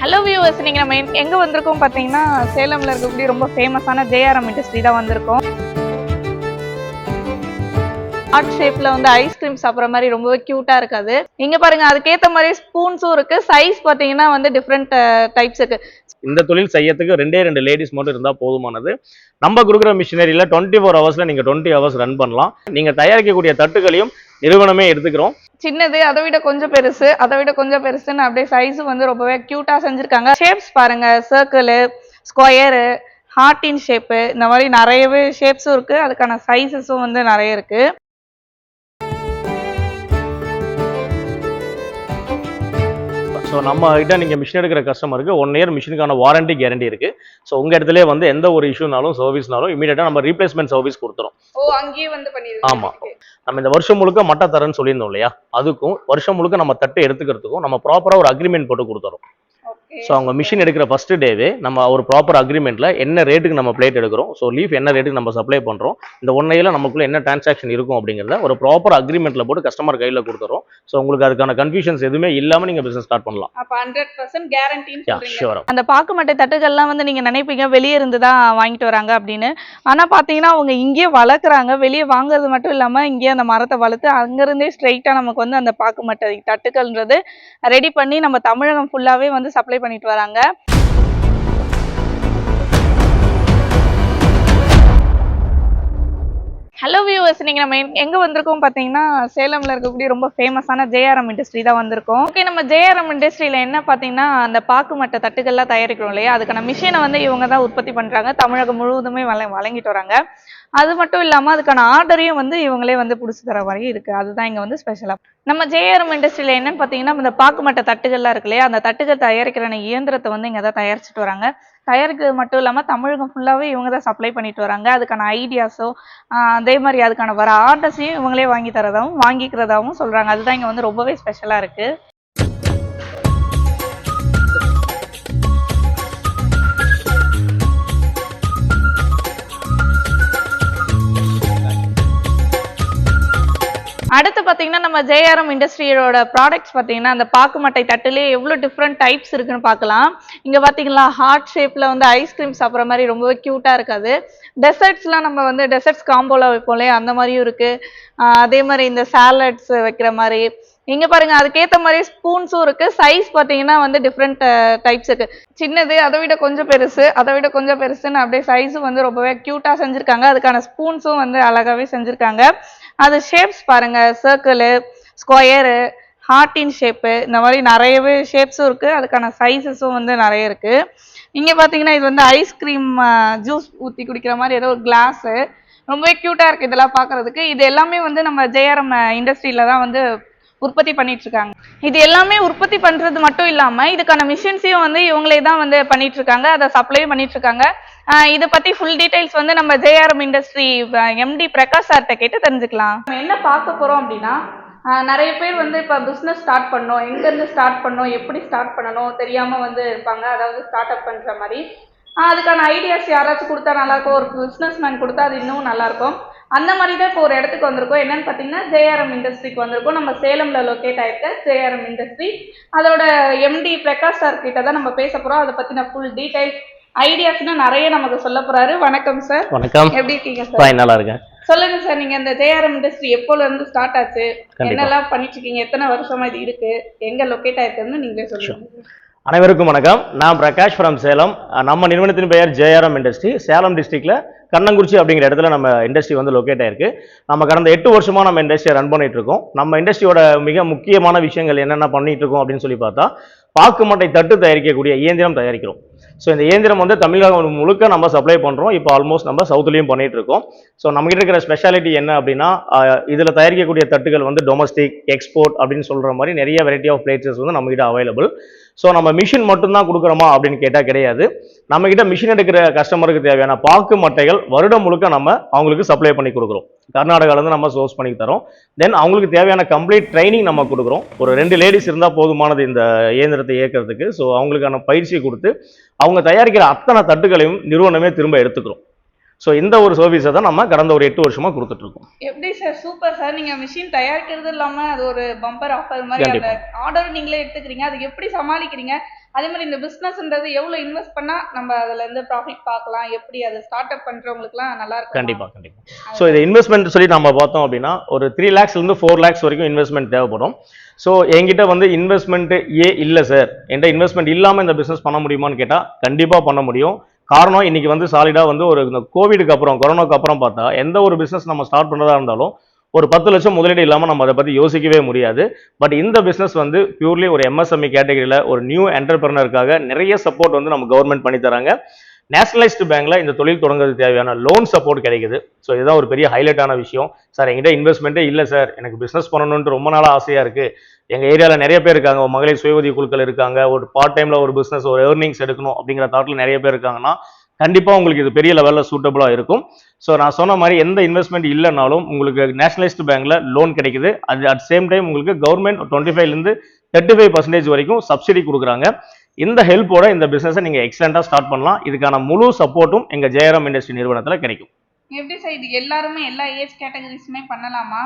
Hello viewers, நீங்க நம்ம எங்க வந்திருக்கோம் பாத்தீங்கன்னா சேலம்ல இருக்கக்கூடிய ரொம்ப ஃபேமஸான ஜேஆர்எம் இண்டஸ்ட்ரி தான் வந்திருக்கோம். ஹார்ட் ஷேப்ல வந்து ஐஸ்கிரீம் சாப்பிட்ற மாதிரி ரொம்பவே கியூட்டா இருக்காது. இங்க பாருங்க, அதுக்கேற்ற மாதிரி ஸ்பூன்ஸும் இருக்கு. சைஸ் பாத்தீங்கன்னா வந்து டிஃப்ரெண்ட் டைப்ஸ் இருக்கு. இந்த தொழில் செய்யறதுக்கு ரெண்டு லேடிஸ் மட்டும் இருந்தால் போதுமானது. நம்ம கொடுக்குற மிஷினரியில் 24 ஹவர்ஸில் நீங்கள் 20 ஹவர்ஸ் ரன் பண்ணலாம். நீங்கள் தயாரிக்கக்கூடிய தட்டுகளையும் நிறுவனமே எடுத்துக்கிறோம். சின்னது, அதை விட கொஞ்சம் பெருசு, அதை விட கொஞ்சம் பெருசுன்னு அப்படியே சைஸும் வந்து ரொம்பவே கியூட்டா செஞ்சிருக்காங்க. ஷேப்ஸ் பாருங்க, சர்க்கிள், ஸ்கொயரு, ஹார்ட்டின் ஷேப்பு, இந்த மாதிரி நிறையவே ஷேப்ஸும் இருக்கு. அதுக்கான சைஸஸும் வந்து நிறைய இருக்கு. ஸோ நம்ம கிட்ட நீங்கள் மிஷின் எடுக்கிற கஸ்டமருக்கு 1 இயர் மிஷினுக்கான வாரண்டி கேரண்டி இருக்குது. ஸோ உங்கள் இடத்துல வந்து எந்த ஒரு இஷ்யூனாலும் சர்வீஸ்னாலும் இமீடியட்டாக நம்ம ரீப்ளேஸ்மெண்ட் சர்வீஸ் கொடுத்துரும். அங்கேயே வந்து பண்ணிடுவோம். ஆமாம், நம்ம இந்த வருஷம் முழுக்க மட்டை தரேன்னு சொல்லியிருந்தோம் இல்லையா, அதுக்கும் வருஷம் முழுக்க நம்ம தட்டு எடுத்துக்கிறதுக்கும் நம்ம ப்ராப்பராக ஒரு அக்ரிமெண்ட் போட்டு கொடுத்துறோம். ஸோ அவங்க மிஷின் எடுக்கிற ஃபர்ஸ்ட் டேவே நம்ம ஒரு ப்ராப்பர் அக்ரிமெண்ட்ல என்ன ரேட்டுக்கு நம்ம பிளேட் எடுக்கிறோம், ஸோ லீஃப் என்ன ரேட்டுக்கு நம்ம சப்ளை பண்ணுறோம், இந்த 1 இயர்ல நமக்குள்ள என்ன டிரான்சாக்ஷன் இருக்கும் அப்படிங்கிறத ஒரு ப்ராப்பர் அக்ரிமெண்ட்ல போட்டு கஸ்டமர் கையில் கொடுத்துறோம். ஸோ உங்களுக்கு அதுக்கான கன்ஃபியூஷன்ஸ் எதுவுமே இல்லாமல் நீங்கள் பிசினஸ் ஸ்டார்ட் பண்ணலாம். அப்ப 100% கேரண்டின்னு சொல்றீங்க. அந்த பாக்கு மட்டை தட்டுகள்லாம் வந்து நீங்க நினைப்பீங்க வெளியே இருந்து தான் வாங்கிட்டு வராங்க அப்படின்னு. ஆனா பாத்தீங்கன்னா அவங்க இங்கேயே வளர்க்குறாங்க. வெளியே வாங்குறது மட்டும் இல்லாம இங்கேயே அந்த மரத்தை வளர்த்து அங்கிருந்தே ஸ்ட்ரெயிட்டா நமக்கு வந்து அந்த பாக்கு மட்டை தட்டுகள்ன்றது ரெடி பண்ணி நம்ம தமிழகம் ஃபுல்லாவே வந்து சப்ளை பண்ணிட்டு வராங்க. ஹலோ வியூவர்ஸ், நீங்க நம்ம எங்க வந்திருக்கோம் பாத்தீங்கன்னா சேலம்ல இருக்கக்கூடிய ரொம்ப ஃபேமஸான ஜேஆர்எம் இண்டஸ்ட்ரி தான் வந்திருக்கோம். ஓகே, நம்ம ஜேஆர்எம் இண்டஸ்ட்ரியில என்ன பாத்தீங்கன்னா அந்த பாக்கு மட்டை தட்டுகள்லாம் தயாரிக்கிறோம் இல்லையா, அதுக்கான மிஷினை வந்து இவங்க தான் உற்பத்தி பண்றாங்க. தமிழகம் முழுவதுமே வழங்கிட்டு வராங்க. அது மட்டும் இல்லாம அதுக்கான ஆர்டரையும் வந்து இவங்களே வந்து பிடிச்சி தர மாதிரி இருக்கு. அதுதான் இங்க வந்து ஸ்பெஷலா. நம்ம ஜேஆர்எம் இண்டஸ்ட்ரியில என்னன்னு பாத்தீங்கன்னா இந்த பாக்கு மட்டை தட்டுகள்லாம் இருக்கு இல்லையா, அந்த தட்டுகள் தயாரிக்கிற இயந்திரத்தை வந்து இங்க தான் தயாரிச்சுட்டு வராங்க. தயாரிக்கிறது மட்டும் இல்லாமல் தமிழகம் ஃபுல்லாகவே இவங்க தான் சப்ளை பண்ணிட்டு வராங்க. அதுக்கான ஐடியாஸோ அதே மாதிரி அதுக்கான வர ஆர்டர்ஸையும் இவங்களே வாங்கி தரதாகவும் வாங்கிக்கிறதாகவும் சொல்கிறாங்க. அதுதான் இங்கே வந்து ரொம்பவே ஸ்பெஷலாக இருக்குது. அடுத்து பார்த்தீங்கன்னா நம்ம ஜேஆர்எம் இண்டஸ்ட்ரியோட ப்ராடக்ட்ஸ் பார்த்தீங்கன்னா அந்த பாக்கு மட்டை தட்டுலேயே எவ்வளோ டிஃப்ரெண்ட் டைப்ஸ் இருக்குன்னு பார்க்கலாம். இங்கே பார்த்தீங்களா, ஹார்ட் ஷேப்பில் வந்து ஐஸ்கிரீம் சாப்பிட்ற மாதிரி ரொம்பவே க்யூட்டாக இருக்காது. டெசர்ட்ஸ்லாம் நம்ம வந்து டெசர்ட்ஸ் காம்போவில் வைப்போம்லே, அந்த மாதிரியும் இருக்குது. அதே மாதிரி இந்த சாலட்ஸ் வைக்கிற மாதிரி இங்கே பாருங்க, அதுக்கேற்ற மாதிரி ஸ்பூன்ஸும் இருக்குது. சைஸ் பார்த்தீங்கன்னா வந்து டிஃப்ரெண்ட் டைப்ஸ் இருக்குது. சின்னது, அதை விட கொஞ்சம் பெருசு, அதை விட கொஞ்சம் பெருசுன்னு அப்படியே சைஸும் வந்து ரொம்பவே க்யூட்டாக செஞ்சுருக்காங்க. அதுக்கான ஸ்பூன்ஸும் வந்து அழகாகவே செஞ்சுருக்காங்க. அது ஷேப்ஸ் பாருங்க, சர்க்கிள், ஸ்கொயரு, ஹார்ட்டின் ஷேப்பு, இந்த மாதிரி நிறையவே ஷேப்ஸும் இருக்குது. அதுக்கான சைஸஸும் வந்து நிறைய இருக்குது. இங்கே பார்த்தீங்கன்னா இது வந்து ஐஸ்கிரீம் ஜூஸ் ஊற்றி குடிக்கிற மாதிரி ஏதோ ஒரு கிளாஸு, ரொம்பவே க்யூட்டாக இருக்குது இதெல்லாம் பார்க்குறதுக்கு. இது எல்லாமே வந்து நம்ம ஜேஆர்எம் இண்டஸ்ட்ரியில தான் வந்து உற்பத்தி பண்ணிட்டு இருக்காங்க. இது எல்லாமே உற்பத்தி பண்றது மட்டும் இல்லாம இதுக்கான மிஷின்ஸையும் வந்து இவங்களே தான் வந்து பண்ணிட்டு இருக்காங்க, அதை சப்ளையும் பண்ணிட்டு இருக்காங்க. இதை பத்தி ஃபுல் டீடைல்ஸ் வந்து நம்ம ஜேஆர்எம் இண்டஸ்ட்ரி எம்டி பிரகாஷ் சார்கிட்ட கேட்டு தெரிஞ்சுக்கலாம். என்ன பார்க்க போறோம் அப்படின்னா, நிறைய பேர் வந்து இப்போ பிஸ்னஸ் ஸ்டார்ட் பண்ணோம், எங்கேருந்து ஸ்டார்ட் பண்ணோம், எப்படி ஸ்டார்ட் பண்ணணும் தெரியாம வந்து இருப்பாங்க. அதாவது ஸ்டார்ட் அப் பண்ற மாதிரி அதுக்கான ஐடியாஸ் யாராச்சும் கொடுத்தா நல்லாயிருக்கும். ஒரு பிஸ்னஸ் மேன் கொடுத்தா அது இன்னும் நல்லாயிருக்கும். அந்த மாதிரி தான் இப்போ ஒரு இடத்துக்கு வந்திருக்கோம். என்னன்னு பார்த்தீங்கன்னா ஜேஆர்எம் இண்டஸ்ட்ரிக்கு வந்திருக்கோம். நம்ம சேலம்ல லொக்கேட் ஆயிருக்க ஜேஆர்எம் இண்டஸ்ட்ரி, அதோட எம்டி பிரகாஷ் சார் கிட்ட தான் நம்ம பேச போறோம். அதை பத்தின ஃபுல் டீடைல்ஸ் ஐடியாஸ்னு நிறைய நமக்கு சொல்ல போறாரு. வணக்கம் சார். வணக்கம். எப்படி இருக்கீங்க சார்? நல்லா இருக்கேன். சொல்லுங்க சார், நீங்க இந்த ஜேஆர்எம் இண்டஸ்ட்ரி எப்போல இருந்து ஸ்டார்ட் ஆச்சு, என்னெல்லாம் பண்ணிட்டு இருக்கீங்க, எத்தனை வருஷமா இது இருக்கு, எங்க லொக்கேட் ஆயிருக்குன்னு நீங்களே சொல்லுங்க. அனைவருக்கும் வணக்கம். நான் பிரகாஷ் ஃப்ரம் சேலம். நம்ம நிறுவனத்தின் பெயர் ஜேஆர்எம் இண்டஸ்ட்ரி. சேலம் டிஸ்ட்ரிக்ட்ல கண்ணங்குறிச்சி அப்படிங்கிற இடத்துல நம்ம இண்டஸ்ட்ரி வந்து லொக்கேட் ஆயிருக்கு. நம்ம கடந்த 8 வருஷமா நம்ம இண்டஸ்ட்ரியை ரன் பண்ணிட்டு இருக்கோம். நம்ம இண்டஸ்ட்ரியோட மிக முக்கியமான விஷயங்கள் என்னென்ன பண்ணிட்டு இருக்கோம் அப்படின்னு சொல்லி பார்த்தா, பாக்கு மட்டை தட்டு தயாரிக்கக்கூடிய இயந்திரம் தயாரிக்கிறோம். ஸோ இந்த இயந்திரம் வந்து தமிழகம் முழுக்க நம்ம சப்ளை பண்ணுறோம். இப்போ ஆல்மோஸ்ட் நம்ம சவுத்துலேயும் பண்ணிட்டு இருக்கோம். ஸோ நம்மகிட்ட இருக்கிற ஸ்பெஷாலிட்டி என்ன அப்படின்னா, இதில் தயாரிக்கக்கூடிய தட்டுகள் வந்து டொமஸ்டிக், எக்ஸ்போர்ட் அப்படின்னு சொல்கிற மாதிரி நிறைய வெரைட்டி ஆஃப் பிளேட்ஸஸ் வந்து நம்மகிட்ட அவைலபிள். ஸோ நம்ம மிஷின் மட்டும்தான் கொடுக்குறோமா அப்படின்னு கேட்டால் கிடையாது. நம்மகிட்ட மிஷின் எடுக்கிற கஸ்டமருக்கு தேவையான பாக்கு மட்டைகள் வருடம் முழுக்க நம்ம அவங்களுக்கு சப்ளை பண்ணி கொடுக்குறோம். கர்நாடகாவிலேருந்து நம்ம சோர்ஸ் பண்ணி தரோம். தென் அவங்களுக்கு தேவையான கம்ப்ளீட் ட்ரைனிங் நம்ம கொடுக்குறோம். ஒரு 2 லேடிஸ் இருந்தால் போதுமானது இந்த இயந்திரத்தை இயக்கிறதுக்கு. ஸோ அவங்களுக்கான பயிற்சி கொடுத்து அவங்க தயாரிக்கிற அத்தனை தட்டுகளையும் நிறுவனமே திரும்ப எடுத்துக்கிறோம். ஸோ இந்த ஒரு சர்வீஸை தான் நம்ம கடந்த ஒரு 8 வருஷமா கொடுத்துட்டு இருக்கோம். எப்படி சார், சூப்பர் சார். நீங்க மிஷின் தயாரிக்கிறது இல்லாம அது ஒரு பம்பர் ஆஃபர் மாதிரி அந்த ஆர்டர் நீங்களே எடுத்துக்கிறீங்க. அதுக்கு எப்படி சமாளிக்கிறீங்க? அதே மாதிரி இந்த பிசினஸ்ன்றது எவ்வளவு இன்வெஸ்ட் பண்ணா நம்ம அதுல இருந்து ப்ராஃபிட் பார்க்கலாம்? எப்படி அதை ஸ்டார்ட் அப் பண்றவங்களுக்குலாம் நல்லா இருக்கும்? கண்டிப்பா. ஸோ இது இன்வெஸ்ட்மெண்ட் சொல்லி நம்ம பார்த்தோம் அப்படின்னா ஒரு 3 lakhsலேருந்து 4 lakhs வரைக்கும் இன்வெஸ்ட்மெண்ட் தேவைப்படும். ஸோ என்கிட்ட வந்து இன்வெஸ்ட்மெண்ட் இல்லை சார், என்கிட்ட இன்வெஸ்ட்மெண்ட் இல்லாமல் இந்த பிஸ்னஸ் பண்ண முடியுமான்னு கேட்டால் கண்டிப்பாக பண்ண முடியும். காரணம் இன்னைக்கு வந்து சாலிடாக வந்து ஒரு இந்த கோவிடுக்கு அப்புறம் கொரோனாக்கு அப்புறம் பார்த்தா எந்த ஒரு பிஸ்னஸ் நம்ம ஸ்டார்ட் பண்ணுறதா இருந்தாலும் ஒரு 10 லட்சம் முதலீடு இல்லாமல் நம்ம அதை பற்றி யோசிக்கவே முடியாது. பட் இந்த பிஸ்னஸ் வந்து பியூர்லி ஒரு MSME கேட்டகரியில் ஒரு நியூ என்டர்பிரனருக்காக நிறைய சப்போர்ட் வந்து நம்ம கவர்மெண்ட் பண்ணி தராங்க. நேஷனலைஸ்டு பேங்க்ல இந்த தொழில் தொடங்குறது தேவையான லோன் சப்போர்ட் கிடைக்குது. ஸோ இதுதான் ஒரு பெரிய ஹைலைட்டான விஷயம். சார் என்கிட்ட இன்வெஸ்ட்மெண்ட்டே இல்லை சார், எனக்கு பிஸ்னஸ் பண்ணணும்னு ரொம்ப நாளாக ஆசையாக இருக்குது, எங்கள் ஏரியாவில் நிறைய பேர் இருக்காங்க, மகளிர் சுய உதவி குழுக்கள் இருக்காங்க, ஒரு பார்ட் டைமில் ஒரு பிஸ்னஸ் ஒரு ஏர்னிங்ஸ் எடுக்கணும் அப்படிங்கிற தாட்டில் நிறைய பேர் இருக்காங்கன்னா கண்டிப்பாக உங்களுக்கு இது பெரிய லெவலில் சூட்டபுளாக இருக்கும். ஸோ நான் சொன்ன மாதிரி எந்த இன்வெஸ்ட்மெண்ட் இல்லைனாலும் உங்களுக்கு நேஷனலைஸ்டு பேங்க்ல லோன் கிடைக்குது. அது அட் சேம் டைம் உங்களுக்கு கவர்மெண்ட் 25% 35% வரைக்கும் சப்சிடி கொடுக்குறாங்க. இந்த ஹெல்ப்போட இந்த பிசினஸை நீங்க எக்ஸலண்டா ஸ்டார்ட் பண்ணலாம். இதுக்கான முழு சப்போர்ட்டும் எங்க ஜெயராம் இண்டஸ்ட்ரி நிறுவனத்துல கிடைக்கும். எப்படி சார் இது எல்லாருமே எல்லா ஏஜ் கேட்டகரிஸுமே பண்ணலாமா?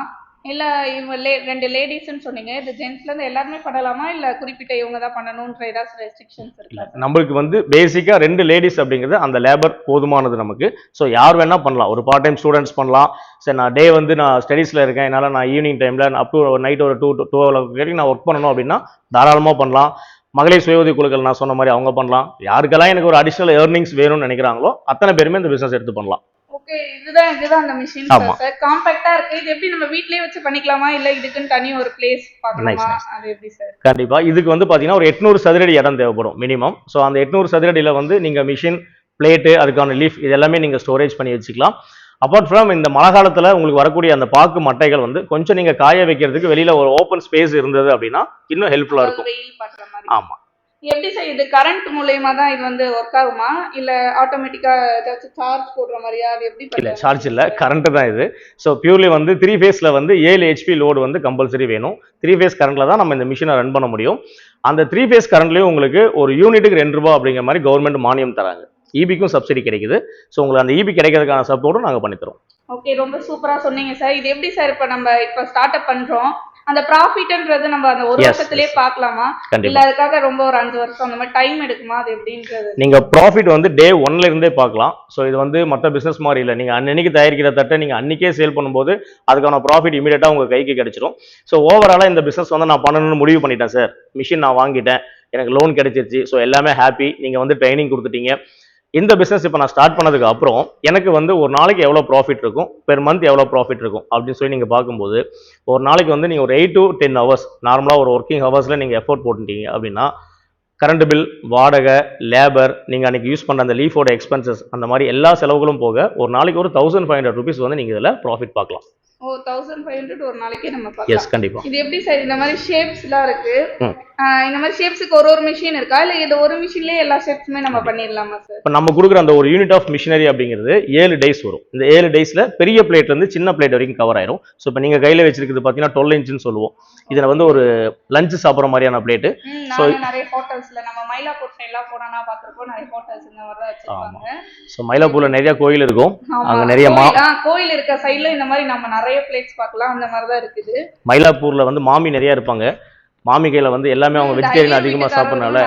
இல்ல இவங்க 2 லேடிஸ்ன்னு சொன்னீங்க, இது ஜென்ஸ்ல இருந்து எல்லாருமே பண்ணலாமா இல்ல குறிப்பிட்ட இவங்க தான் பண்ணணும்ன்ற ஏதாவது ரெஸ்ட்ரிக்ஷன்ஸ் இருக்கா? நம்மளுக்கு வந்து பேசிக்கா 2 லேடிஸ் அப்படிங்கிறது அந்த லேபர் போதுமானது நமக்கு. ஸோ யார் வேணா பண்ணலாம். ஒரு பார்ட் டைம் ஸ்டூடெண்ட்ஸ் பண்ணலாம். சரி நான் டே வந்து நான் ஸ்டடீஸ்ல இருக்கேன், என்னால் நான் ஈவினிங் டைம்ல அப் டு நைட் ஒரு 2 வரைக்கும் நான் ஒர்க் பண்ணணும் அப்படின்னா தாராளமா பண்ணலாம். மகளிர் சுய உதவி குழுக்கள் நான் சொன்ன மாதிரி அவங்க பண்ணலாம். யாருக்கெல்லாம் எனக்கு ஒரு அடிஷனல் ஏர்னிங்ஸ் வேணும்னு நினைக்கிறாங்களோ அத்தனை பேருமே இந்த பிசினஸ் எடுத்து பண்ணலாம். ஓகே, இதுதான் அந்த மெஷின் சார். காம்பாக்ட்டா இருக்கு. இது எப்படி நம்ம வீட்லயே வச்சு பண்ணிக்கலாமா இல்ல இதுக்குன்னு தனி ஒரு பிளேஸ் பார்க்கணுமா? அது எப்படி சார்? கண்டிப்பா இதுக்கு வந்து பாத்தீங்கன்னா ஒரு 800 சதுரடி இடம் தேவைப்படும் மினிமம். ஸோ அந்த 800 சதுரடியில வந்து நீங்க மிஷின், பிளேட்டு, அதுக்கான லீஃப் இது எல்லாமே நீங்க ஸ்டோரேஜ் பண்ணி வச்சுக்கலாம். அப்பார்ட் ஃப்ரம் இந்த மழை காலத்துல உங்களுக்கு வரக்கூடிய அந்த பாக்கு மட்டைகள் வந்து கொஞ்சம் நீங்க காய வைக்கிறதுக்கு வெளியில ஒரு ஓப்பன் ஸ்பேஸ் இருந்தது அப்படின்னா இன்னும் ஹெல்ப்ஃபுல்லா இருக்கும். ஆமா. எப்படி சார் இது கரண்ட் மூலமா தான் இது வந்து ஒர்க் ஆகுமா இல்ல ஆட்டோமேட்டிக்கா ஏதாச்சும் சார்ஜ் போடுற மாதிரியா? அது எப்படி? இல்ல சார்ஜ் இல்ல, கரண்ட் தான் இது. ஸோ பியூர்லி வந்து 3 ஃபேஸ்ல வந்து 7 HP லோடு வந்து கம்பல்சரி வேணும். 3 ஃபேஸ் கரண்ட்ல தான் நம்ம இந்த மிஷினை ரன் பண்ண முடியும். அந்த 3 ஃபேஸ் கரண்ட்லயும் உங்களுக்கு ஒரு யூனிட்டுக்கு 2 ரூபாய் அப்படிங்கிற மாதிரி கவர்மெண்ட் மானியம் தராங்க. ஈபிக்கும் சப்சிடி கிடைக்குது. ஸோ உங்களுக்கு அந்த ஈபி கிடைக்கிறதுக்கான சப்போர்ட்டும் நாங்கள் பண்ணித்தரோம். ஓகே, ரொம்ப சூப்பரா சொன்னீங்க சார். இது எப்படி சார் இப்போ ஸ்டார்ட் அப் பண்றோம், அந்த ப்ராஃபிட்ன்றது நம்ம அந்த ஒரு வருஷத்திலேயே பார்க்கலாமா இல்ல அதுக்காக ரொம்ப ஒரு 5 வருஷம் அந்த மாதிரி டைம் எடுக்குமா? அது எப்படின்றது நீங்க ப்ராஃபிட் வந்து டே 1ல இருந்தே பார்க்கலாம். ஸோ இது வந்து மற்ற பிசினஸ் மாதிரி இல்லை. நீங்க அன்னைக்கு தயாரிக்கிற தட்டை நீங்க அன்னைக்கே சேல் பண்ணும்போது அதுக்கான ப்ராஃபிட் இமீடியட்டா உங்க கைக்கு கிடைச்சிடும். ஸோ ஓவராலா இந்த பிசினஸ் வந்து நான் பண்ணணும்னு முடிவு பண்ணிட்டேன் சார், மிஷின் நான் வாங்கிட்டேன், எனக்கு லோன் கிடைச்சிருச்சு, ஸோ எல்லாமே ஹாப்பி, நீங்க வந்து ட்ரைனிங் கொடுத்துட்டீங்க. இந்த பிசினஸ் இப்போ நான் ஸ்டார்ட் பண்ணதுக்கு அப்புறம் எனக்கு வந்து ஒரு நாளைக்கு எவ்வளோ ப்ராஃபிட் இருக்கும், பெர் மந்த் எவ்வளோ ப்ராஃபிட் இருக்கும் அப்படின்னு சொல்லி நீங்கள் பார்க்கும்போது ஒரு நாளைக்கு வந்து நீங்கள் ஒரு 8 to 10 hours நார்மலாக ஒரு ஒர்க்கிங் ஹவர்ஸில் நீங்கள் எஃபோர்ட் போட்டுட்டீங்க அப்படின்னா கரண்ட் பில், வாடகை, லேபர், நீங்கள் அன்றைக்கி யூஸ் பண்ணுற அந்த லீஃபோட எக்ஸ்பென்சஸ் அந்த மாதிரி எல்லா செலவுகளும் போக ஒரு நாளைக்கு ஒரு 1500 rupees வந்து நீங்கள் இதில் ப்ராஃபிட் பார்க்கலாம். ஓ 1500 ஒரு நாளைக்கு நம்ம பார்க்கலாம். எஸ் கண்டிப்பா. இது எப்படி சார் இந்த மாதிரி ஷேப்ஸ்லாம் இருக்கு, இந்த மாதிரி ஷேப்ஸ்க்கு ஒரு மிஷின் இருக்கா இல்ல இது ஒரு மிஷின்லயே எல்லா ஷேப்ஸுமே நம்ம பண்ணிரலாமா சார்? இப்போ நம்ம கொடுக்குற அந்த ஒரு யூனிட் ஆஃப் மிஷினரி அப்படிங்கிறது 7 டேஸ் வரும். இந்த 7 டேஸ்ல பெரிய பிளேட்ல இருந்து சின்ன பிளேட் வரைக்கும் கவர் ஆயிரும். ஸோ இப்போ நீங்க கையில வச்சிருக்கிறது பாத்தீங்கன்னா 12 inchன்னு சொல்லுவோம். இதுல வந்து ஒரு லஞ்ச் சாப்பிட்ற மாதிரியான பிளேட். ஸோ நிறைய ஹோட்டல்ஸ்ல நம்ம மயிலாப்பூர் சைட்லாம் போனா பார்த்திருப்போம், நிறைய ஹோட்டல்ஸ் இந்த மாதிரி தான் வச்சிருப்பாங்க. ஸோ மயிலாப்பூர்ல நிறைய கோயில் இருக்கும், அங்க நிறைய கோயில் இருக்க சைடுல இந்த மாதிரி நம்ம நிறைய பிளேட்ஸ் பார்க்கலாம். அந்த மாதிரி தான் இருக்குது. மயிலாப்பூர்ல வந்து மாமி நிறைய இருப்பாங்க. மாமி கையில வந்து எல்லாமே அவங்க வெஜிடேரியன் அதிகமாக சாப்பிட்றதுனால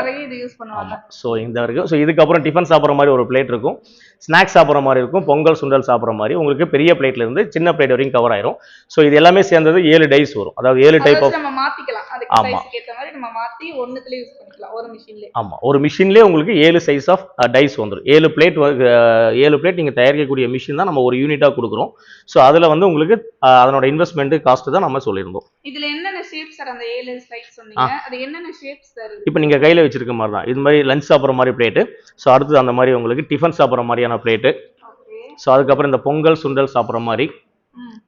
ஸோ இந்த வரைக்கும். ஸோ இதுக்கப்புறம் டிஃபன் சாப்பிட்ற மாதிரி ஒரு பிளேட் இருக்கும், ஸ்நாக்ஸ் சாப்பிட்ற மாதிரி இருக்கும், பொங்கல் சுண்டல் சாப்பிட்ற மாதிரி உங்களுக்கு பெரிய பிளேட்ல இருந்து சின்ன பிளேட் வரைக்கும் கவர் ஆயிரும். ஸோ இது எல்லாமே சேர்ந்தது 7 டேஸ் வரும். அதாவது 7 டைப் ஆஃப் நம்ம மாத்திக்கலாம். அதுக்கு சைஸ்க்கு ஏத்த மாதிரி நம்ம மாத்தி ஒண்ணுக்குல யூஸ் பண்ணிக்கலாம் ஒரு மிஷின்லயே. ஆமா, ஒரு மிஷின்லயே உங்களுக்கு 7 சைஸ் ஆஃப் டைஸ் வந்துரும். 7 பிளேட் நீங்க தயாரிக்கக்கூடிய மிஷின் தான் நம்ம ஒரு யூனிட்டா கொடுக்குறோம். ஸோ அதுல வந்து உங்களுக்கு அதனோட இன்வெஸ்ட்மெண்ட் காஸ்ட் தான் நம்ம சொல்லியிருந்தோம். இதுல என்னென்ன ஷேப்ஸ் சார்? அந்த 7 ஸ்லைஸ் சொன்னீங்க, அது என்னென்ன ஷேப்ஸ் சார்? இப்போ நீங்க கையில வச்சிருக்க மாதிரி தான் இது மாதிரி லஞ்ச் சாப்பிட்ற மாதிரி பிளேட். ஸோ அடுத்து அந்த மாதிரி உங்களுக்கு டிஃபன் சாப்பிட்ற மாதிரியான பிளேட்டு. ஸோ அதுக்கப்புறம் இந்த பொங்கல் சுண்டல் சாப்பிட்ற மாதிரி.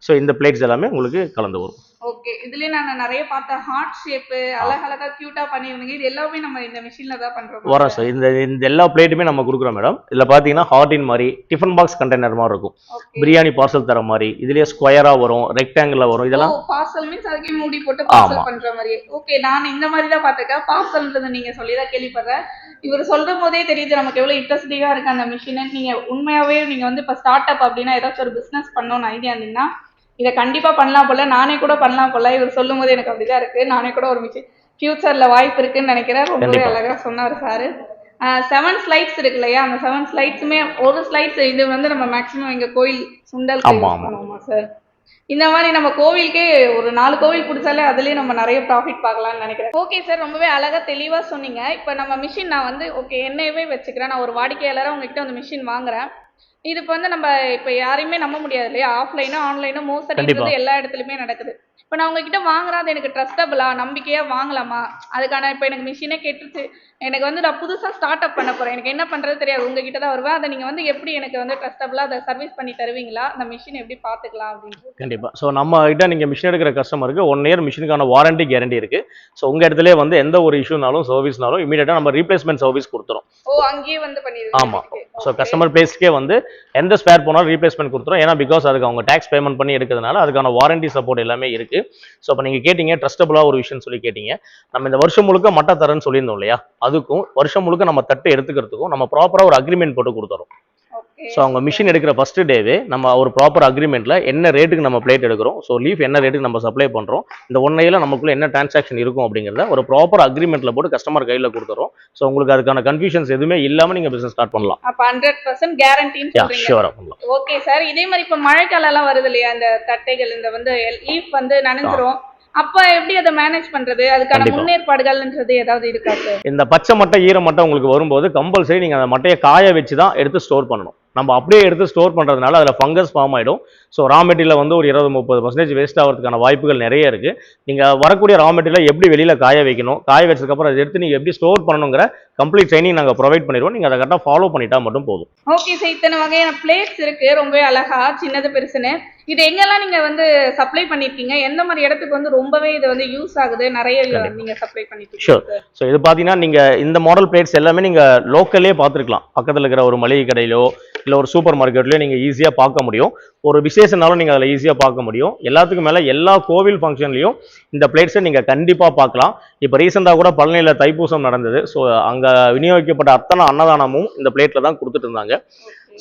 ஸோ இந்த பிளேட்ஸ் எல்லாமே உங்களுக்கு கலந்து வரும். ஓகே, இதுலயே நான் நிறைய பார்த்த ஹார்ட் ஷேப் அழகழகா கியூட்டா பண்ணிருந்தீங்க. இது எல்லாமே நம்ம இந்த மிஷின்ல தான் பண்றோம். வரோம் சார். இந்த எல்லா பிளேட்டுமே நம்ம கொடுக்குறோம் மேடம். இதுல பாத்தீங்கன்னா ஹார்டின் மாதிரி டிஃபன் பாக்ஸ் கண்டெய்னர் மாதிரி இருக்கும், பிரியாணி பார்சல் தர மாதிரி. இதுலயே ஸ்கொயரா வரும், ரெக்டாங்கிளா வரும். இதெல்லாம் பார்சல் மீன்ஸ் அதுக்கு மூடி போட்டு பார்சல் பண்ற மாதிரி. ஓகே, நான் இந்த மாதிரி தான் பார்த்திருக்கேன். பார்சல்ன்றது நீங்க சொல்லி தான் கேள்விப்படுறேன். இவர் சொல்ற போதே தெரியுது நமக்கு எவ்வளவு இன்ட்ரெஸ்டிங்கா இருக்கு அந்த மிஷின். நீங்க உண்மையாவே நீங்க வந்து இப்ப ஸ்டார்ட் அப் அப்படின்னா ஏதாச்சும் ஒரு பிசினஸ் பண்ணணும்னு ஐடியா இருந்தீங்கன்னா இதை கண்டிப்பா பண்ணலாம் போல, நானே கூட பண்ணலாம் போல. இவர் சொல்லும் போது எனக்கு அப்படிதான் இருக்கு. நானே கூட ஒரு மிஷின் ஃபியூச்சர்ல வாய்ப்பு இருக்குன்னு நினைக்கிறேன். ரொம்பவே அழகா சொன்னார் சாரு. 7 ஸ்லைட்ஸ் இருக்கு இல்லையா, அந்த 7 ஸ்லைட்ஸுமே ஒரு ஸ்லைட்ஸ் இது வந்து நம்ம மேக்ஸிமம் எங்க கோயில் சுண்டல் பண்ணுவோமா சார்? இந்த மாதிரி நம்ம கோவிலுக்கே ஒரு 4 கோவில் பிடிச்சாலே அதுலயே நம்ம நிறைய ப்ராஃபிட் பார்க்கலாம்னு நினைக்கிறேன். ஓகே சார், ரொம்பவே அழகா தெளிவா சொன்னீங்க. இப்போ நம்ம மிஷின் நான் வந்து ஓகே என்னையவே வச்சுக்கிறேன். நான் ஒரு வாடிக்கையாளராக உங்ககிட்ட அந்த மிஷின் வாங்குறேன். இது இப்போ வந்து நம்ம இப்போ யாரையுமே நம்ப முடியாது இல்லையா, ஆஃப்லைனோ ஆன்லைனோ மோஸ்ட் எல்லா இடத்துலையுமே நடக்குது. இப்போ நான் உங்ககிட்ட வாங்குறேன், அது எனக்கு ட்ரஸ்டபிளா நம்பிக்கையாக வாங்கலாமா? அதுக்கான இப்போ எனக்கு மிஷினே கெட்டுச்சு, எனக்கு வந்து நான் புதுசாக ஸ்டார்ட் அப் பண்ண போகிறேன், எனக்கு என்ன பண்ணுறது தெரியாது, உங்ககிட்ட தான் வருவேன். அதை நீங்கள் வந்து எப்படி எனக்கு வந்து ட்ரஸ்டபிளாக அதை சர்வீஸ் பண்ணி தருவீங்களா? அந்த மிஷின் எப்படி பார்த்துக்கலாம் அப்படின்னு. கண்டிப்பாக. ஸோ நம்ம கிட்ட நீங்கள் மிஷின் எடுக்கிற கஸ்டமருக்கு 1 இயர் மிஷினுக்கான வாரண்டி கேரண்டி இருக்குது. ஸோ உங்கள் இடத்துல வந்து எந்த ஒரு இஷ்யூனாலும் சர்வீஸ்னாலும் இமீடியட்டாக நம்ம ரீப்ளேஸ்மெண்ட் சர்வீஸ் கொடுத்துரும். ஓ, அங்கேயே வந்து பண்ணிடுவோம். ஆமாம். ஸோ கஸ்டமர் பிளேஸ்க்கே வந்து எந்த ஸ்பேர் போனாலும் ரீப்ளேஸ்மெண்ட் கொடுத்துரும். ஏன்னா பிகாஸ் அதுக்கு அவங்க டேக்ஸ் பேமெண்ட் பண்ணி எடுக்கிறதுனால அதுக்கான வாரண்டி சப்போர்ட் எல்லாமே இருக்குது. ஸோ இப்போ நீங்கள் கேட்டீங்க ட்ரஸ்டபுளாக ஒரு விஷயம் சொல்லி கேட்டீங்க. நம்ம இந்த வருஷம் முழுக்க மட்டை தரேன்னு சொல்லியிருந்தோம் இல்லையா, அதுக்கும் வருஷம் முழுக்க நம்ம தட்டு எடுத்துக்கிறதுக்கும் நம்ம ப்ராப்பராக ஒரு அக்ரிமெண்ட் போட்டு கொடுத்துறோம். ஸோ அவங்க மிஷின் எடுக்கிற ஃபர்ஸ்ட் டேவே நம்ம ஒரு ப்ராப்பர் அக்ரிமெண்ட்டில் என்ன ரேட்டுக்கு நம்ம பிளேட் எடுக்கிறோம், ஸோ லீஃப் என்ன ரேட்டுக்கு நம்ம சப்ளை பண்ணுறோம், இந்த 1 இயரில் நமக்குள்ள என்ன டிரான்சாக்ஷன் இருக்கும் அப்படிங்கிறத ஒரு ப்ராப்பர் அக்ரிமெண்ட்டில் போட்டு கஸ்டமர் கையில் கொடுத்துறோம். ஸோ உங்களுக்கு அதுக்கான கன்ஃபியூஷன்ஸ் எதுவுமே இல்லாமல் நீங்கள் பிசினஸ் ஸ்டார்ட் பண்ணலாம். அப்போ 100% கேரண்டின்னு சொல்றீங்க. ஷூராக பண்ணலாம். ஓகே சார், இதே மாதிரி இப்போ மழைக்காலம்லாம் வருது இல்லையா, இந்த தட்டைகள் இந்த வந்து லீஃப் வந்து நனைஞ்சிரும், அப்ப எப்படி அதை மேனேஜ் பண்றது, அதுக்கான முன்னேற்பாடுகள்ன்றது ஏதாவது இருக்கா சார்? இந்த பச்சை மட்டை ஈர மட்டை உங்களுக்கு வரும்போது கம்பல்சரி நீங்க அந்த மட்டையை காய வச்சு தான் எடுத்து ஸ்டோர் பண்ணணும். நம்ம அப்படியே எடுத்து ஸ்டோர் பண்றதுனால அதுல ஃபங்கஸ் ஃபார்ம் ஆயிடும். ஸோ ரா மெட்டீரியல் வந்து ஒரு 20-30% வேஸ்ட் ஆகிறதுக்கான வாய்ப்புகள் நிறைய இருக்கு. நீங்க வரக்கூடிய ரா மெட்டீரியல் எப்படி வெளியில காய வைக்கணும், காய வச்சதுக்கப்புறம் அதை எடுத்து நீங்க எப்படி ஸ்டோர் பண்ணணுங்கிற கம்ப்ளீட் ட்ரைனிங் நாங்கள் ப்ரொவைட் பண்ணிடுவோம். நீங்க அதை கரெக்டாக ஃபாலோ பண்ணிட்டா மட்டும் போதும். ஓகே சார், இத்தனை வகையான பிளேட்ஸ் இருக்கு, ரொம்பவே அழகா சின்னது பெருசுன்னு. இது எங்கெல்லாம் நீங்க வந்து சப்ளை பண்ணிருக்கீங்க, எந்த மாதிரி இடத்துக்கு வந்து ரொம்பவே இது வந்து யூஸ் ஆகுது, நிறைய நீங்க சப்ளை பண்ணிருக்கீங்க? ஷூர். ஸோ இது பார்த்தீங்கன்னா நீங்க இந்த மாடல் பிளேட்ஸ் எல்லாமே நீங்க லோக்கல்லே பார்த்துருக்கலாம். பக்கத்தில் இருக்கிற ஒரு மளிகை கடையிலோ இல்லை ஒரு சூப்பர் மார்க்கெட்லயோ நீங்க ஈஸியாக பார்க்க முடியும். ஒரு விசேஷனாலும் நீங்க அதில் ஈஸியாக பார்க்க முடியும். எல்லாத்துக்கும் மேலே எல்லா கோவில் ஃபங்க்ஷன்லையும் இந்த பிளேட்ஸை நீங்க கண்டிப்பா பார்க்கலாம். இப்போ ரீசெண்டாக கூட பழனியில் தைப்பூசம் நடந்தது. ஸோ அங்க விநியோகிக்கப்பட்ட அத்தனை அன்னதானமும் இந்த பிளேட்ல தான் கொடுத்துட்டு இருந்தாங்க.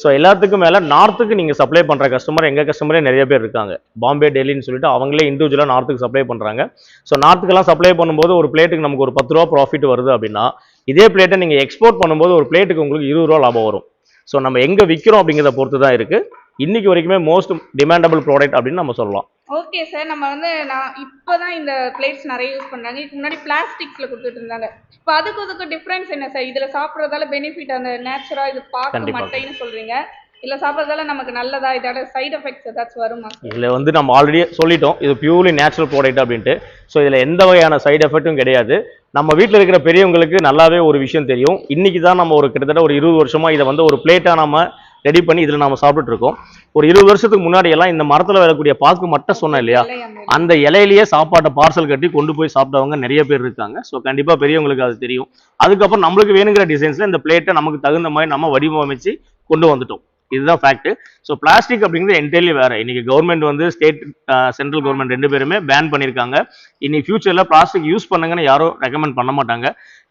ஸோ எல்லாத்துக்கும் மேலே நார்த்துக்கு நீங்கள் சப்ளை பண்ணுற கஸ்டமர் எங்கள் கஸ்டமரே நிறைய பேர் இருக்காங்க. பாம்பே டெல்லின்னு சொல்லிட்டு அவங்களே இண்டிவிஜுவலாக நார்த்துக்கு சப்ளை பண்ணுறாங்க. ஸோ நார்த்துக்கெல்லாம் சப்ளை பண்ணும்போது ஒரு பிளேட்டுக்கு நமக்கு ஒரு 10 ரூபா ப்ராஃபிட் வருது அப்படின்னா, இதே பிளேட்டை நீங்கள் எக்ஸ்போர்ட் பண்ணும்போது ஒரு பிளேட்டுக்கு உங்களுக்கு 20 ரூபா லாபம் வரும். ஸோ நம்ம எங்கே விற்கிறோம் அப்படிங்கிறத பொறுத்து தான் இருக்குது. இன்னைக்கு வரைக்குமே மோஸ்ட் டிமாண்டபிள் ப்ராடக்ட் அப்படின்னு நம்ம சொல்லலாம். ஓகே சார், நம்ம வந்து நான் இப்போதான் இந்த பிளேட்ஸ் நிறைய யூஸ் பண்றாங்க. இதுக்கு முன்னாடி பிளாஸ்டிக்ஸ்ல கொடுத்துட்டு இருந்தாங்க. இப்போ அதுக்கு டிஃபரன்ஸ் என்ன சார்? இதுல சாப்பிட்றதால பெனிஃபிட் அந்த நேச்சுரா இது பாக்கு மட்டைன்னு சொல்றீங்க, இல்ல சாப்பிட்றதால நமக்கு நல்லதா, இதோட சைடு எஃபெக்ட்ஸ் ஏதாச்சும் வருமா? இதுல வந்து நம்ம ஆல்ரெடி சொல்லிட்டோம், இது பியூர்லி நேச்சுரல் ப்ராடக்ட் அப்படின்ட்டு. ஸோ இதுல எந்த வகையான சைடு எஃபெக்ட்டும் கிடையாது. நம்ம வீட்டில் இருக்கிற பெரியவங்களுக்கு நல்லாவே ஒரு விஷயம் தெரியும். இன்னைக்கு தான் நம்ம ஒரு கிட்டத்தட்ட ஒரு 20 வருஷமா இதை வந்து ஒரு பிளேட்டா நம்ம ரெடி பண்ணி இதில் நம்ம சாப்பிட்டுட்டு இருக்கோம். ஒரு 20 வருஷத்துக்கு முன்னாடி எல்லாம் இந்த மரத்தில் வரக்கூடிய பாக்கு மட்டும் சொன்னேன் இல்லையா, அந்த இலையிலேயே சாப்பாட்டை பார்சல் கட்டி கொண்டு போய் சாப்பிட்டவங்க நிறைய பேர் இருக்காங்க. ஸோ கண்டிப்பாக பெரியவங்களுக்கு அது தெரியும். அதுக்கப்புறம் நம்மளுக்கு வேணுங்கிற டிசைன்ஸில் இந்த பிளேட்டை நமக்கு தகுந்த மாதிரி நம்ம வடிவமைச்சு கொண்டு வந்துட்டோம். இதுதான் ஃபேக்ட். ஸோ பிளாஸ்டிக் அப்படிங்கிறது என்டையர்லி வேற. இன்னைக்கு கவர்மெண்ட் வந்து ஸ்டேட் சென்ட்ரல் கவர்மெண்ட் 2 பேருமே பேன் பண்ணியிருக்காங்க. இனி ஃபியூச்சர்ல பிளாஸ்டிக் யூஸ் பண்ணுங்கன்னு யாரும் ரெக்கமெண்ட் பண்ண மாட்டாங்க.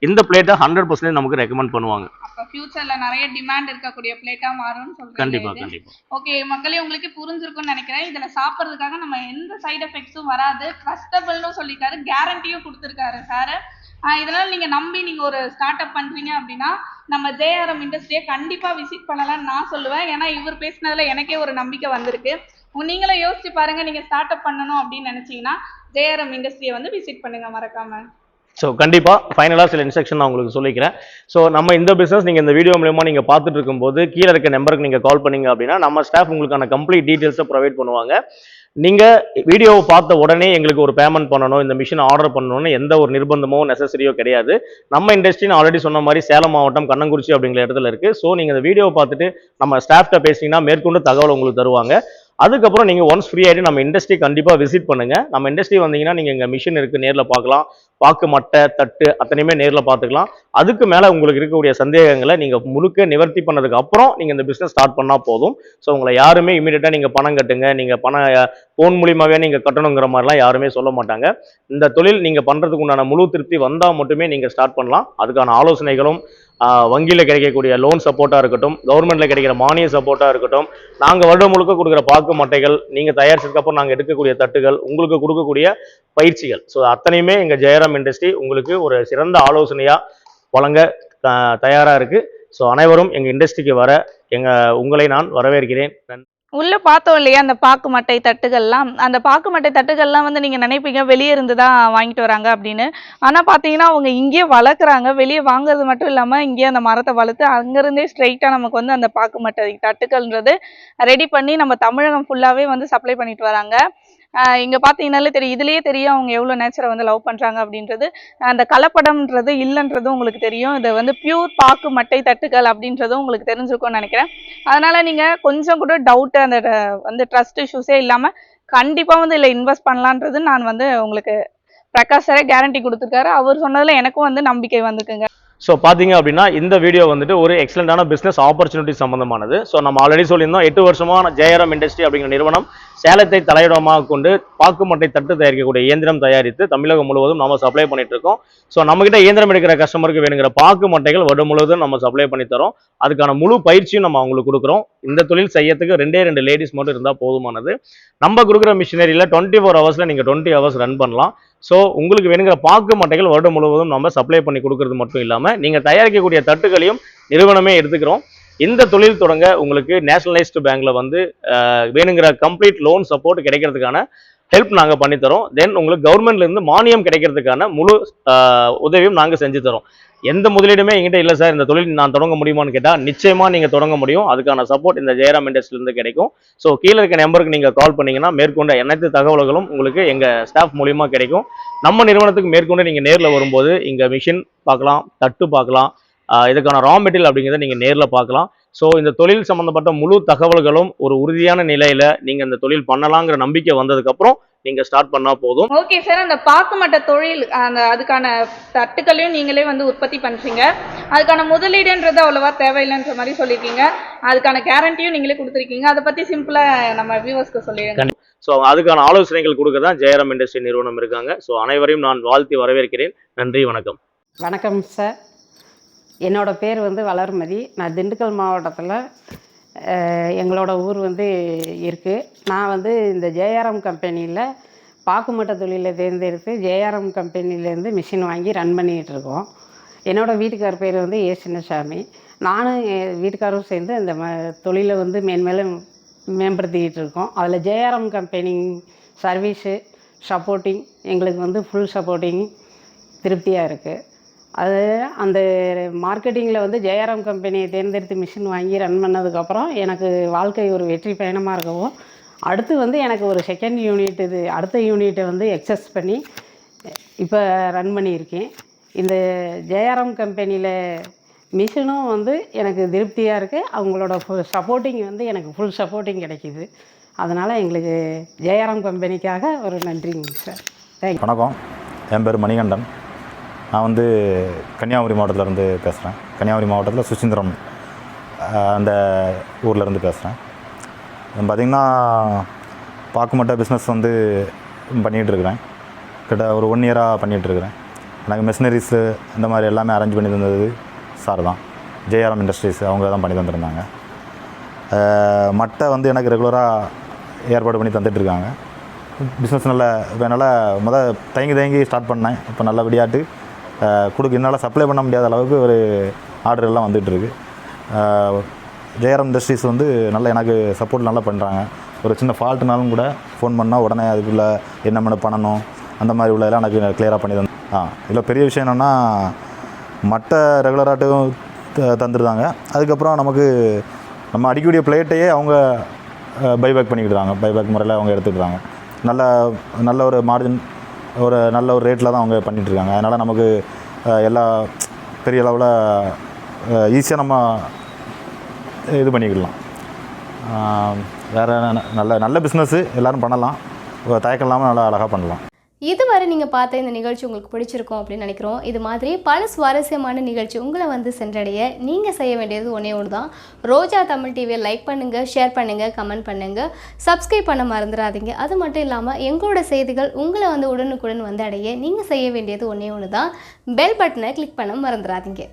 இந்த பிளேட்டை 100% நமக்கு ரெக்கமெண்ட் பண்ணுவாங்க. அப்ப ஃபியூச்சர்ல நிறைய டிமாண்ட் இருக்கக்கூடிய பிளேட்டா மாறும்னு சொல்றீங்க. கண்டிப்பா கண்டிப்பா. ஓகே மக்களே, உங்களுக்கு புரிஞ்சிருக்கும்னு நினைக்கிறேன். இதுல சாப்பிட்றதுக்காக நம்ம எந்த சைடு எஃபெக்ட்ஸும் வராது, ட்ரஸ்டபிள்னு சொல்லிட்டாரு, கேரண்டியும் கொடுத்துருக்காரு சார். இதனால நீங்க நம்பி நீங்க ஒரு ஸ்டார்ட் அப் பண்றீங்க அப்படின்னா நம்ம ஜேஆர்எம் இண்டஸ்ட்ரியை கண்டிப்பா விசிட் பண்ணலாம்னு நான் சொல்லுவேன். ஏன்னா இவர் பேசினதுல எனக்கே ஒரு நம்பிக்கை வந்திருக்கு. நீங்களும் யோசிச்சு பாருங்க, நீங்க ஸ்டார்ட் அப் பண்ணணும் அப்படின்னு நினைச்சீங்கன்னா ஜேஆர்எம் இண்டஸ்ட்ரியை வந்து விசிட் பண்ணுங்க மறக்காம. ஸோ கண்டிப்பாக ஃபைனலாக சில இன்ஸ்ட்ரக்ஷன் நான் உங்களுக்கு சொல்லிக்கிறேன். ஸோ நம்ம இந்த பிஸ்னஸ் நீங்கள் இந்த வீடியோ மூலமா நீங்கள் பார்த்துட்டு இருக்கும்போது கீழே இருக்க நம்பருக்கு நீங்கள் கால் பண்ணீங்க அப்படின்னா நம்ம ஸ்டாஃப் உங்களுக்கான கம்ப்ளீட் டீட்டெயில்ஸை ப்ரொவைட் பண்ணுவாங்க. நீங்கள் வீடியோவை பார்த்த உடனே எங்களுக்கு ஒரு பேமெண்ட் பண்ணணும், இந்த மிஷின் ஆர்டர் பண்ணணும்னு எந்த ஒரு நிர்பந்தமோ நெசசரியோ கிடையாது. நம்ம இண்டஸ்ட்ரின்னு ஆல்ரெடி சொன்ன மாதிரி சேலம் மாவட்டம் கண்ணங்குறிச்சி அப்படிங்கிற இடத்துல இருக்குது. ஸோ நீங்கள் இந்த வீடியோவை பார்த்துட்டு நம்ம ஸ்டாஃப்ட்ட பேசிங்கன்னா மேற்கொண்டு தகவல் உங்களுக்கு தருவாங்க. அதுக்கப்புறம் நீங்கள் ஒன்ஸ் ஃப்ரீ ஆகிட்டு நம்ம இண்டஸ்ட்ரி கண்டிப்பாக விசிட் பண்ணுங்கள். நம்ம இண்டஸ்ட்ரி வந்தீங்கன்னா நீங்கள் இங்கே மிஷின் இருக்குது, நேரில் பார்க்கலாம். பாக்கு மட்டை தட்டு அத்தனையுமே நேரில் பார்த்துக்கலாம். அதுக்கு மேலே உங்களுக்கு இருக்கக்கூடிய சந்தேகங்களை நீங்கள் முழுக்க நிவர்த்தி பண்ணதுக்கு அப்புறம் நீங்கள் இந்த பிஸ்னஸ் ஸ்டார்ட் பண்ணால் போதும். ஸோ உங்களை யாருமே இமீடியட்டாக நீங்கள் பணம் கட்டுங்க, நீங்கள் பணம் ஃபோன் மூலியமாகவே நீங்கள் கட்டணுங்கிற மாதிரிலாம் யாருமே சொல்ல மாட்டாங்க. இந்த தொழில் நீங்கள் பண்ணுறதுக்கு உண்டான முழு திருப்தி வந்தால் மட்டுமே நீங்கள் ஸ்டார்ட் பண்ணலாம். அதுக்கான ஆலோசனைகளும் வங்கியில் கிடைக்கக்கூடிய லோன் சப்போர்ட்டாக இருக்கட்டும், கவர்மெண்ட்டில் கிடைக்கிற மானிய சப்போர்ட்டாக இருக்கட்டும், நாங்கள் வருடம் முழுக்க கொடுக்குற பாக்கு மட்டைகள், நீங்கள் தயாரிச்சதுக்கப்புறம் நாங்கள் எடுக்கக்கூடிய தட்டுகள், உங்களுக்கு கொடுக்கக்கூடிய பயிற்சிகள், ஸோ அத்தனையுமே எங்கள் ஜெயராம் இண்டஸ்ட்ரி உங்களுக்கு ஒரு சிறந்த ஆலோசனையாக வழங்க தயாராக இருக்குது. ஸோ அனைவரும் எங்கள் இண்டஸ்ட்ரிக்கு வர உங்களை நான் வரவேற்கிறேன். உள்ள பார்த்தோம் இல்லையா அந்த பாக்கு மட்டை தட்டுகள்லாம், அந்த பாக்கு மட்டை தட்டுகள்லாம் வந்து நீங்க நினைப்பீங்க வெளியே இருந்து தான் வாங்கிட்டு வராங்க அப்படின்னு. ஆனா பாத்தீங்கன்னா அவங்க இங்கேயே வளர்க்குறாங்க. வெளியே வாங்குறது மட்டும் இல்லாம இங்கேயே அந்த மரத்தை வளர்த்து அங்கிருந்தே ஸ்ட்ரெயிட்டா நமக்கு வந்து அந்த பாக்கு மட்டை தட்டுகள்ன்றது ரெடி பண்ணி நம்ம தமிழகம் ஃபுல்லாவே வந்து சப்ளை பண்ணிட்டு வராங்க. இங்க பாத்தீங்கன்னாலே தெரியும், இதுலயே தெரியும் அவங்க எவ்வளவு நேச்சரை வந்து லவ் பண்றாங்க அப்படின்றது. அந்த கலப்படம்ன்றது இல்லைன்றதும் உங்களுக்கு தெரியும். இது வந்து பியூர் பாக்கு மட்டை தட்டுகள் அப்படின்றதும் உங்களுக்கு தெரிஞ்சிருக்கும்னு நினைக்கிறேன். அதனால நீங்க கொஞ்சம் கூட டவுட் அந்த வந்து ட்ரஸ்ட் இஷ்யூஸே இல்லாம கண்டிப்பா வந்து இதுல இன்வெஸ்ட் பண்ணலான்றது நான் வந்து உங்களுக்கு பிரகாஷ் சாரே கேரண்டி கொடுத்துருக்காரு. அவர் சொன்னதுல எனக்கும் வந்து நம்பிக்கை வந்துக்குங்க. ஸோ பார்த்தீங்க அப்படின்னா இந்த வீடியோ வந்துட்டு ஒரு எக்ஸலண்டான பிஸ்னஸ் ஆப்பர்ச்சுனிட்டி சம்பந்தமானது. ஸோ நம்ம ஆல்ரெடி சொல்லியிருந்தோம் 8 வருஷமாக ஜெயராம் இண்டஸ்ட்ரி அப்படிங்கிற நிறுவனம் சேலத்தை தலையிடமாக கொண்டு பாக்கு மட்டை தட்டு தயாரிக்கக்கூடிய இயந்திரம் தயாரித்து தமிழகம் முழுவதும் நம்ம சப்ளை பண்ணிட்டு இருக்கோம். ஸோ நம்மகிட்ட இயந்திரம் எடுக்கிற கஸ்டமருக்கு வேணுங்கிற பாக்கு மட்டைகள் வருடம் முழுவதும் நம்ம சப்ளை பண்ணி தரோம். அதுக்கான முழு பயிற்சியும் நம்ம அவங்களுக்கு கொடுக்குறோம். இந்த தொழில் செய்யறதுக்கு 2 லேடிஸ் மட்டும் இருந்தால் போதுமானது. நம்ம கொடுக்குற மிஷினரியில் 24 ஹவர்ஸில் நீங்கள் 20 ஹவர்ஸ் ரன் பண்ணலாம். ஸோ உங்களுக்கு வேணுங்கிற பாக்கு மட்டைகள் வருடம் முழுவதும் நம்ம சப்ளை பண்ணி கொடுக்கறது மட்டும் இல்லாமல் நீங்கள் தயாரிக்கக்கூடிய தட்டுகளையும் நிறுவனமே எடுத்துக்கிறோம். இந்த தொழில் தொடங்க உங்களுக்கு நேஷனலைஸ்டு பேங்க்ல வந்து வேணுங்கிற கம்ப்ளீட் லோன் சப்போர்ட் கிடைக்கிறதுக்கான ஹெல்ப் நாங்கள் பண்ணித்தரோம். தென் உங்களுக்கு கவர்மெண்ட்லேருந்து மானியம் கிடைக்கிறதுக்கான முழு உதவியும் நாங்கள் செஞ்சு தரோம். எந்த முதலீடுமே எங்கிட்ட இல்லை சார், இந்த தொழில் நான் தொடங்க முடியுமான்னு கேட்டால் நிச்சயமாக நீங்கள் தொடங்க முடியும். அதுக்கான சப்போர்ட் இந்த ஜெயராம் இண்டஸ்ட்ரியிலேருந்து கிடைக்கும். ஸோ கீழே இருக்க நம்பருக்கு நீங்கள் கால் பண்ணிங்கன்னா மேற்கொண்ட அனைத்து தகவல்களும் உங்களுக்கு எங்கள் ஸ்டாஃப் மூலியமாக கிடைக்கும். நம்ம நிறுவனத்துக்கு மேற்கொண்டு நீங்கள் நேரில் வரும்போது இங்கே மிஷின் பார்க்கலாம், தட்டு பார்க்கலாம், இதுக்கான ரா மெட்டீரியல் அப்படிங்கிறத நீங்கள் நேரில் பார்க்கலாம். ஸோ இந்த தொழில் சம்மந்தப்பட்ட முழு தகவல்களும் ஒரு உறுதியான நிலையில் நீங்கள் இந்த தொழில் பண்ணலாங்கிற நம்பிக்கை வந்ததுக்கப்புறம் நீங்கள் ஸ்டார்ட் பண்ணால் போதும். ஓகே சார், அந்த பாக்கு மட்டை தொழில் அதுக்கான தட்டுக்களையும் நீங்களே வந்து உற்பத்தி பண்ணுறீங்க. அதுக்கான முதலீடுன்றது அவ்வளோவா தேவையில்லைன்ற மாதிரி சொல்லியிருக்கீங்க. அதுக்கான கேரண்டியும் நீங்களே கொடுத்துருக்கீங்க. அதை பற்றி சிம்பிளாக நம்ம வியூவர்ஸ்க்கு சொல்லிடுங்க. ஸோ அதுக்கான ஆலோசனைகள் கொடுக்க தான் ஜெயராம் இண்டஸ்ட்ரி நிறுவனம் இருக்காங்க. ஸோ அனைவரையும் நான் வாழ்த்தி வரவேற்கிறேன். நன்றி, வணக்கம். வணக்கம் சார், என்னோட பேர் வந்து வளர்மதி. நான் திண்டுக்கல் மாவட்டத்தில் எங்களோட ஊர் வந்து இருக்குது. நான் வந்து இந்த ஜேஆர்எம் கம்பெனியில் பாக்கு மட்டை தொழிலை தேர்ந்தெடுத்து ஜேஆர்எம் கம்பெனிலேருந்து மிஷின் வாங்கி ரன் பண்ணிகிட்ருக்கோம். என்னோடய வீட்டுக்கார் பேர் வந்து ஏ சின்னசாமி. நானும் என் வீட்டுக்காரும் சேர்ந்து இந்த தொழிலை வந்து மேன்மேலும் மேம்படுத்திக்கிட்டு இருக்கோம். அதில் ஜேஆர்எம் கம்பெனி சர்வீஸு சப்போர்ட்டிங் எங்களுக்கு வந்து ஃபுல் சப்போர்ட்டிங் திருப்தியாக இருக்குது. அது அந்த மார்க்கெட்டிங்கில் வந்து ஜெயராம் கம்பெனியை தேர்ந்தெடுத்து மிஷின் வாங்கி ரன் பண்ணதுக்கப்புறம் எனக்கு வாழ்க்கை ஒரு வெற்றி பயணமாக இருக்கவும், அடுத்து வந்து எனக்கு ஒரு செகண்ட் யூனிட் அடுத்த யூனிட்டை வந்து எக்ஸஸ் பண்ணி இப்போ ரன் பண்ணியிருக்கேன். இந்த ஜெயராம் கம்பெனியில் மிஷினும் வந்து எனக்கு திருப்தியாக இருக்குது. அவங்களோட சப்போர்ட்டிங் வந்து எனக்கு ஃபுல் சப்போர்ட்டிங் கிடைக்கிது. அதனால் எங்களுக்கு ஜெயராம் கம்பெனிக்காக ஒரு நன்றிங்க சார். தேங்க்யூ. வணக்கம், என் பேர் மணிகண்டன். நான் வந்து கன்னியாகுமரி மாவட்டத்திலேருந்து பேசுகிறேன். கன்னியாகுமரி மாவட்டத்தில் சுசீந்திரம் அந்த ஊர்லேருந்து பேசுகிறேன். பார்த்திங்கன்னா பாக்கு மட்டை பிஸ்னஸ் வந்து பண்ணிகிட்ருக்கிறேன். கிட்ட ஒரு 1 இயராக பண்ணிகிட்ருக்கிறேன். எனக்கு மிஷினரிஸு இந்த மாதிரி எல்லாமே அரேஞ்ச் பண்ணி தந்தது சார் தான். ஜேஆர்எம் இண்டஸ்ட்ரீஸ் அவங்க தான் பண்ணி தந்துருந்தாங்க. மட்டை வந்து எனக்கு ரெகுலராக ஏற்பாடு பண்ணி தந்துட்டுருக்காங்க. பிஸ்னஸ் நல்லா இப்போ என்னால் தயங்கி ஸ்டார்ட் பண்ணேன். இப்போ நல்லபடியாட்டு என்னால் சப்ளை பண்ண முடியாத அளவுக்கு ஒரு ஆர்டர்லாம் வந்துகிட்ருக்கு. ஜேஆர்எம் இண்டஸ்ட்ரீஸ் வந்து நல்லா எனக்கு சப்போர்ட் நல்லா பண்ணுறாங்க. ஒரு சின்ன ஃபால்ட்டுனாலும் கூட ஃபோன் பண்ணால் உடனே அதுக்குள்ளே என்ன பண்ணணும் அந்த மாதிரி உள்ளதெல்லாம் எனக்கு கிளியராக பண்ணி இதில் பெரிய விஷயம் என்னென்னா மட்டை ரெகுலராட்டும் தந்துடுறாங்க. அதுக்கப்புறம் நம்ம அடிக்கக்கூடிய பிளேட்டையே அவங்க பைபேக் பண்ணிக்கிட்டுறாங்க. பைபேக் முறையில் அவங்க எடுத்துக்கிறாங்க. நல்ல ஒரு மார்ஜின், நல்ல ஒரு ரேட்டில் தான் அவங்க பண்ணிகிட்ருக்காங்க. அதனால் நமக்கு எல்லா பெரிய அளவில் ஈஸியாக நம்ம இது பண்ணிக்கலாம். வேறு நல்ல பிஸ்னஸ்ஸு எல்லோரும் பண்ணலாம். தயக்கம் இல்லாமல் நல்லா அழகாக பண்ணலாம். இதுவரை நீங்கள் பார்த்த இந்த நிகழ்ச்சி உங்களுக்கு பிடிச்சிருக்கும் அப்படின்னு நினைக்கிறோம். இது மாதிரி பல சுவாரஸ்யமான நிகழ்ச்சி உங்களை வந்து சென்றடைய நீங்கள் செய்ய வேண்டியது ஒன்றே ஒன்று தான். ரோஜா தமிழ் டிவியை லைக் பண்ணுங்கள், ஷேர் பண்ணுங்கள், கமெண்ட் பண்ணுங்கள், சப்ஸ்கிரைப் பண்ண மறந்துடாதீங்க. அது மட்டும் இல்லாமல் எங்களோட செய்திகள் உங்களை வந்து உடனுக்குடன் வந்து அடைய நீங்கள் செய்ய வேண்டியது ஒன்றே ஒன்று தான். பெல் பட்டனை கிளிக் பண்ண மறந்துடாதீங்க.